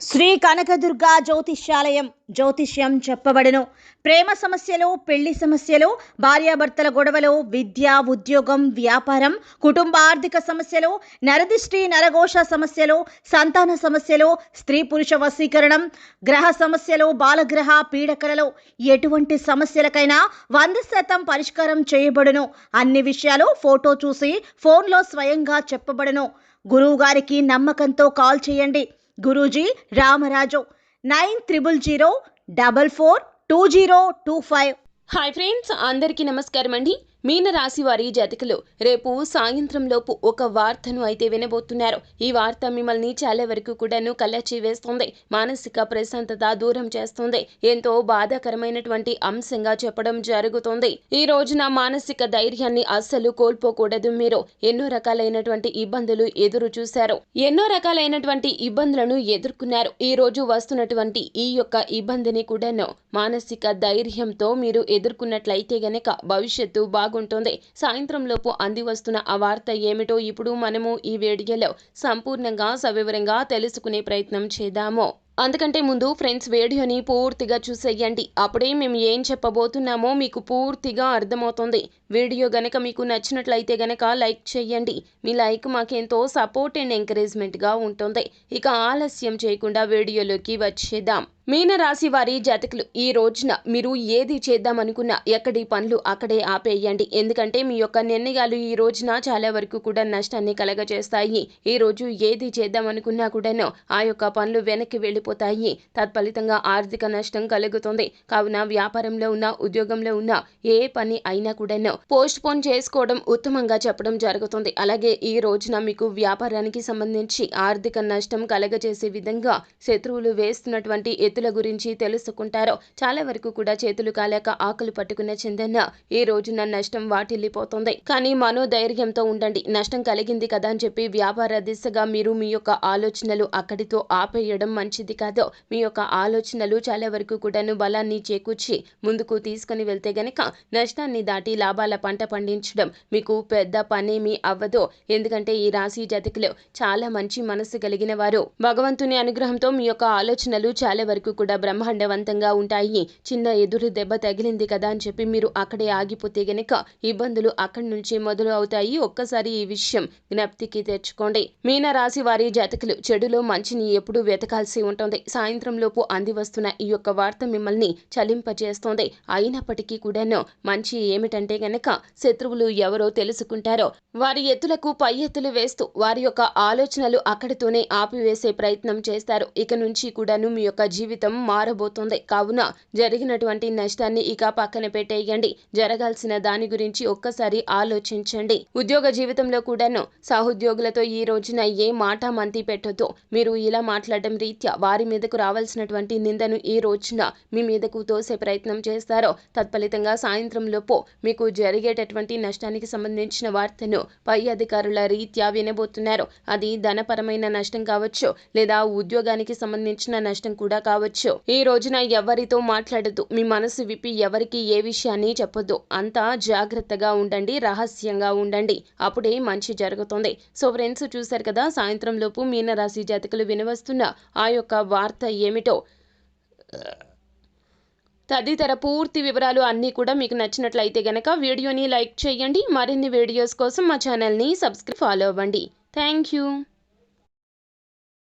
శ్రీ కనకదుర్గ జ్యోతిష్యాలయం జ్యోతిష్యం చెప్పబడును. ప్రేమ సమస్యలు, పెళ్లి సమస్యలు, భార్యాభర్తల గొడవలు, విద్య, ఉద్యోగం, వ్యాపారం, కుటుంబ ఆర్థిక సమస్యలు, నరదిష్టి, నరఘోష సమస్యలు, సంతాన సమస్యలు, స్త్రీ పురుష వశీకరణం, గ్రహ సమస్యలు, బాలగ్రహ పీడకలలో ఎటువంటి సమస్యలకైనా 100% పరిష్కారం చేయబడును. అన్ని విషయాలు ఫోటో చూసి ఫోన్లో స్వయంగా చెప్పబడును. గురువు గారికి నమ్మకంతో కాల్ చేయండి. గురూజీ రామరాజు 9300442025. హాయ్ ఫ్రెండ్స్, అందరికీ నమస్కారం అండి. మీన రాశి వారి జాతకులు రేపు సాయంత్రం లోపు ఒక వార్తను అయితే వినబోతున్నారు. ఈ వార్త మిమ్మల్ని చాలా వరకు కూడాను కలచి వేస్తుంది, మానసిక ప్రశాంతత దూరం చేస్తుంది, ఎంతో బాధాకరమైనటువంటి అంశంగా చెప్పడం జరుగుతుంది. ఈ రోజున మానసిక ధైర్యాన్ని అస్సలు కోల్పోకూడదు. మీరు ఎన్నో రకాలైనటువంటి ఇబ్బందులు ఎదురు చూశారు, ఎన్నో రకాలైనటువంటి ఇబ్బందులను ఎదుర్కొన్నారు. ఈ రోజు వస్తున్నటువంటి ఈ యొక్క ఇబ్బందిని కూడాను మానసిక ధైర్యంతో మీరు ఎదుర్కొన్నట్లయితే గనక భవిష్యత్తు బాగుంటుంది. సాయంత్రం లోపు అంది వస్తున్న ఆ వార్త ఏమిటో ఇప్పుడు మనము ఈ వీడియోలో సంపూర్ణంగా సవివరంగా తెలుసుకునే ప్రయత్నం చేద్దాము. అందుకంటే ముందు ఫ్రెండ్స్, వీడియోని పూర్తిగా చూసేయండి. అప్పుడే మేము ఏం చెప్పబోతున్నామో మీకు పూర్తిగా అర్థమవుతుంది. వీడియో గనక మీకు నచ్చినట్లయితే గనక లైక్ చేయండి. మీ లైక్ మాకెంతో సపోర్ట్ అండ్ ఎంకరేజ్మెంట్గా ఉంటుంది. ఇక ఆలస్యం చేయకుండా వీడియోలోకి వచ్చేద్దాం. మీన రాశి వారి జాతకులు ఈ రోజున మీరు ఏది చేద్దామనుకున్నా ఎక్కడి పనులు అక్కడే ఆపేయండి. ఎందుకంటే మీ యొక్క నిర్ణయాలు ఈ రోజున చాలా వరకు కూడా నష్టాన్ని కలగజేస్తాయి. ఈ రోజు ఏది చేద్దామనుకున్నా కూడాను ఆ యొక్క పనులు వెనక్కి వెళ్ళిపోతాయి. తత్ఫలితంగా ఆర్థిక నష్టం కలుగుతుంది. కావున వ్యాపారంలో ఉన్న, ఉద్యోగంలో ఉన్న ఏ పని అయినా కూడాను పోస్ట్ పోన్ చేసుకోవడం ఉత్తమంగా చెప్పడం జరుగుతుంది. అలాగే ఈ రోజున మీకు వ్యాపారానికి సంబంధించి ఆర్థిక నష్టం కలగజేసే విధంగా శత్రువులు వేస్తున్నటువంటి ఎత్తుల గురించి తెలుసుకుంటారో. చాలా వరకు కూడా చేతులు కాలేక ఆకులు పట్టుకున్న చిందన్న ఈ రోజున నష్టం వాటిల్లిపోతుంది. కానీ మనోధైర్యంతో ఉండండి. నష్టం కలిగింది కదా అని చెప్పి వ్యాపార దిశగా మీరు మీ యొక్క ఆలోచనలు అక్కడితో ఆపేయడం మంచిది కాదు. మీ యొక్క ఆలోచనలు చాలా వరకు కూడాను బలాన్ని చేకూర్చి ముందుకు తీసుకుని వెళ్తే గనక నష్టాన్ని దాటి లాభాల పంట పండించడం మీకు పెద్ద పనేమీ అవ్వదు. ఎందుకంటే ఈ రాశి జాతకులు చాలా మంచి మనసు కలిగిన వారు. భగవంతుని అనుగ్రహంతో మీ యొక్క ఆలోచనలు చాలా వరకు కూడా బ్రహ్మాండవంతంగా ఉంటాయి. చిన్న ఎదురు దెబ్బ తగిలింది కదా అని చెప్పి మీరు అక్కడే ఆగిపోతే గనక ఇబ్బందులు అక్కడి నుంచి మొదలు అవుతాయి. ఒక్కసారి ఈ విషయం జ్ఞప్తికి తెచ్చుకోండి. మీన రాశి వారి జాతకులు చెడులో మంచిని ఎప్పుడూ వెతకాల్సి ఉంటుంది. సాయంత్రం లోపు అంది వస్తున్న ఈ యొక్క వార్త మిమ్మల్ని చలింపజేస్తోంది. అయినప్పటికీ కూడాను మంచి ఏమిటంటే గనక శత్రువులు ఎవరో తెలుసుకుంటారో వారి ఎత్తులకు పై ఎత్తులు వేస్తూ వారి యొక్క ఆలోచనలు అక్కడితోనే ఆపివేసే ప్రయత్నం చేస్తారు. ఇక నుంచి కూడాను మీ యొక్క జీవితం మారబోతుంది. కావున జరిగినటువంటి నష్టాన్ని ఇక పక్కన పెట్టేయండి. జరగాల్సిన దాని గురించి ఒక్కసారి ఆలోచించండి. ఉద్యోగ జీవితంలో కూడాను సహోద్యోగులతో ఈ రోజున ఏ మాట మంతి పెట్టొద్దు. మీరు ఇలా మాట్లాడడం రీత్యా వారి మీదకు రావాల్సినటువంటి నిందను ఈ రోజున మీ మీదకు తోసే ప్రయత్నం చేస్తారో. తత్ఫలితంగా సాయంత్రం లోపు మీకు జరిగేటటువంటి నష్టానికి సంబంధించిన వార్తను పై అధికారుల రీత్యా వినబోతున్నారు. అది ధనపరమైన నష్టం కావచ్చు, లేదా ఉద్యోగానికి సంబంధించిన నష్టం కూడా కావచ్చు. ఈ రోజున ఎవరితో మాట్లాడద్దు. మీ మనసు విప్పి ఎవరికి ఏ విషయాన్ని చెప్పొద్దు. అంతా జాగ్రత్తగా ఉండండి, రహస్యంగా ఉండండి. అప్పుడే మంచి జరుగుతుంది. సో ఫ్రెండ్స్, చూశారు కదా సాయంత్రం లోపు మీన రాశి జాతకులు వినవస్తున్న ఆ యొక్క వార్త ఏమిటో. తదితర పూర్తి వివరాలు అన్నీ కూడా మీకు నచ్చినట్లయితే గనక వీడియోని లైక్ చేయండి. మరిన్ని వీడియోస్ కోసం మా ఛానల్ని సబ్స్క్రైబ్ ఫాలో అవ్వండి. Thank you.